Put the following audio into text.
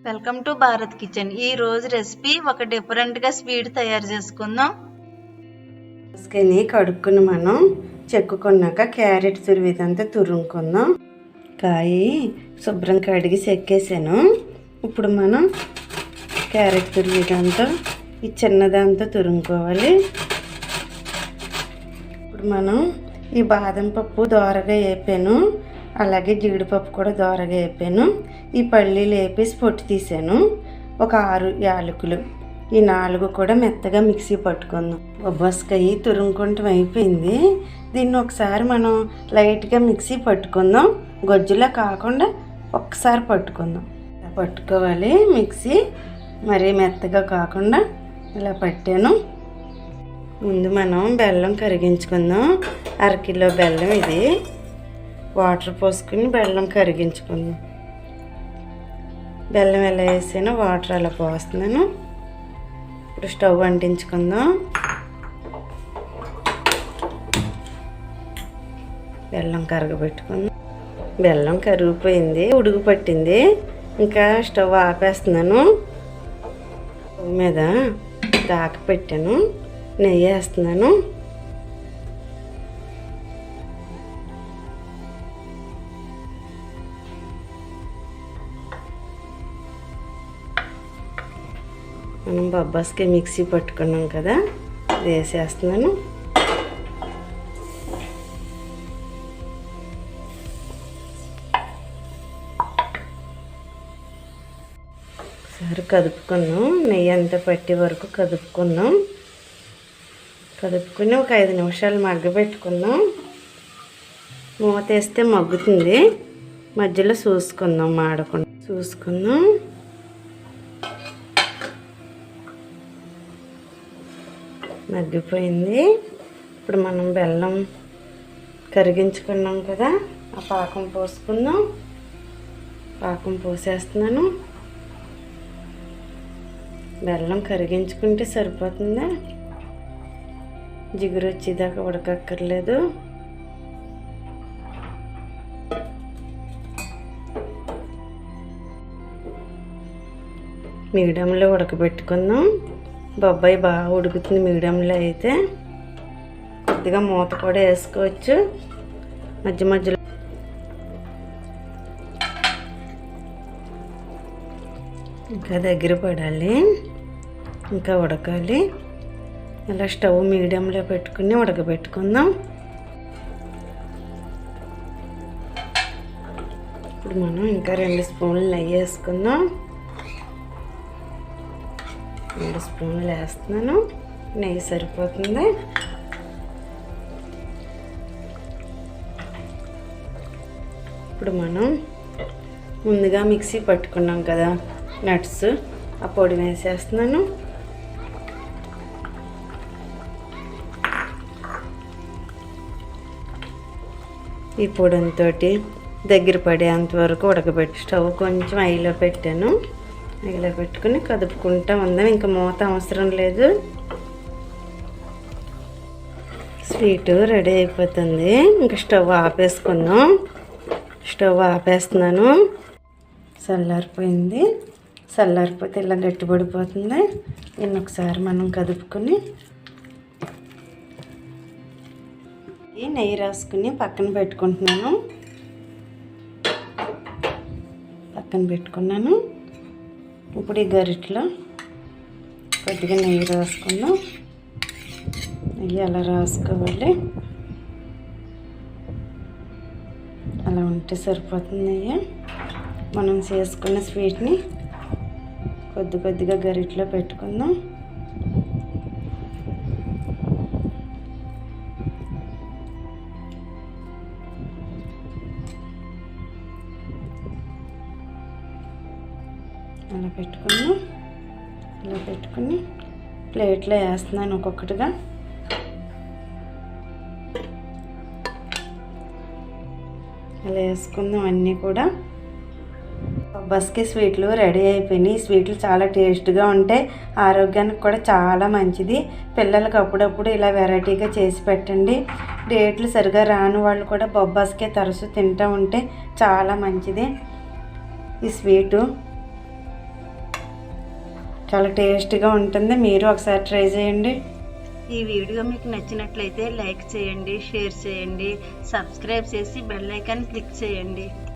Welcome to Bharat kitchen. ఈ రోజు recipe ఒక డిఫరెంట్గా స్వీట్ తయారు చేసుకుందాం. దోసకాయని కడుక్కుని మనం చెక్కుకున్నాక క్యారెట్ తురివిదంతా తురుముకుందాం. కాయ శుభ్రం కడిగి చెక్కేసాను. ఇప్పుడు మనం క్యారెట్ తురివిదంతా ఈ చిన్నదంతా తురుముకోవాలి. ఇప్పుడు మనం ఈ బాదం పప్పు దోరగా వేపాను, అలాగే జీడిపప్పు కూడా దోరగా వేపాను. ఈ పల్లీలు వేపేసి పొట్టు తీసాను. ఒక 6 యాలకులు, ఈ 4 కూడా మెత్తగా మిక్సీ పట్టుకుందాం. బొబ్బాస్కాయ తురుముకుంటం అయిపోయింది. దీన్ని ఒకసారి మనం లైట్గా మిక్సీ పట్టుకుందాం. గొజ్జులా కాకుండా ఒక్కసారి పట్టుకుందాం. ఇలా పట్టుకోవాలి మిక్సీ, మరీ మెత్తగా కాకుండా ఇలా పట్టాను. ముందు మనం బెల్లం కరిగించుకుందాం. 1/2 కిలో బెల్లం ఇది. వాటర్ పోసుకుని బెల్లం కరిగించుకుందాం. బెల్లం ఎలా వేసానో వాటర్ అలా పోస్తున్నాను. ఇప్పుడు స్టవ్ అంటించుకుందాం. బెల్లం కరగబెట్టుకుందాం. బెల్లం కరిగిపోయింది, ఉడుగు పట్టింది. ఇంకా స్టవ్ ఆపేస్తున్నాను. స్టవ్ మీద దాక పెట్టాను, నెయ్యి వేస్తున్నాను. మనం బొబ్బాస్కాయ మిక్సీ పట్టుకున్నాం కదా, అది వేసేస్తున్నాను. ఒకసారి కదుపుకుందాం. నెయ్యి అంతా పట్టే వరకు కదుపుకుందాం. కదుపుకుని ఒక 5 నిమిషాలు మగ్గబెట్టుకుందాం. మూత వేస్తే మగ్గుతుంది. మధ్యలో చూసుకుందాం, మాడకుండా చూసుకుందాం. మగ్గిపోయింది. ఇప్పుడు మనం బెల్లం కరిగించుకున్నాం కదా, ఆ పాకం పోసుకుందాం. పాకం పోసేస్తున్నాను. బెల్లం కరిగించుకుంటే సరిపోతుందా, జిగురు వచ్చేదాకా ఉడకక్కర్లేదు. మీడియంలో ఉడకబెట్టుకుందాం. బొబ్బాయి బాగా ఉడుకుతుంది మీడియంలో అయితే. కొద్దిగా మూత కూడా వేసుకోవచ్చు. మధ్య మధ్యలో ఇంకా దగ్గర పడాలి, ఇంకా ఉడకాలి. ఇలా స్టవ్ మీడియంలో పెట్టుకుని ఉడకబెట్టుకుందాం. ఇప్పుడు మనం ఇంకా 2 స్పూన్లు నెయ్యి వేసుకుందాం. 2 స్పూన్లు వేస్తున్నాను. నెయ్యి సరిపోతుంది. ఇప్పుడు మనం ముందుగా మిక్సీ పట్టుకున్నాం కదా నట్స్, ఆ పొడి వేసేస్తున్నాను. ఈ పొడంతో దగ్గర పడేంతవరకు ఉడకబెట్టి స్టవ్ కొంచెం హైలో పెట్టాను. ఇలా పెట్టుకుని కదుపుకుంటూ ఉందాం. ఇంకా మూత అవసరం లేదు. స్వీట్ రెడీ అయిపోతుంది. ఇంకా స్టవ్ ఆపేసుకుందాం. స్టవ్ ఆపేస్తున్నాను. చల్లారిపోయింది. చల్లారిపోతే ఇలా గట్టిపడిపోతుంది. దీన్ని ఒకసారి మనం కదుపుకొని నెయ్యి రాసుకుని పక్కన పెట్టుకుంటున్నాను. పక్కన పెట్టుకున్నాను. ఇప్పుడు ఈ గరిటలో కొద్దిగా నెయ్యి రాసుకుందాం. నెయ్యి అలా రాసుకోవాలి. అలా ఉంటే సరిపోతుంది నెయ్యి. మనం చేసుకున్న స్వీట్ని కొద్ది కొద్దిగా గరిటలో పెట్టుకుందాం. అలా పెట్టుకున్నాం. ఇలా పెట్టుకుని ప్లేట్లో వేస్తున్నాను ఒక్కొక్కటిగా. అలా వేసుకుందాం అన్నీ కూడా. బొబ్బాస్కాయ స్వీట్లు రెడీ అయిపోయినాయి. ఈ స్వీట్లు చాలా టేస్ట్గా ఉంటాయి, ఆరోగ్యానికి కూడా చాలా మంచిది. పిల్లలకు అప్పుడప్పుడు ఇలా వెరైటీగా చేసి పెట్టండి. డేట్లు సరిగా రాని వాళ్ళు కూడా బొబ్బాస్కాయ తరచూ తింటూ ఉంటే చాలా మంచిది. ఈ స్వీటు చాలా టేస్ట్గా ఉంటుంది. మీరు ఒకసారి ట్రై చేయండి. ఈ వీడియో మీకు నచ్చినట్లయితే లైక్ చేయండి, షేర్ చేయండి, సబ్స్క్రైబ్ చేసి బెల్ ఐకాన్ క్లిక్ చేయండి.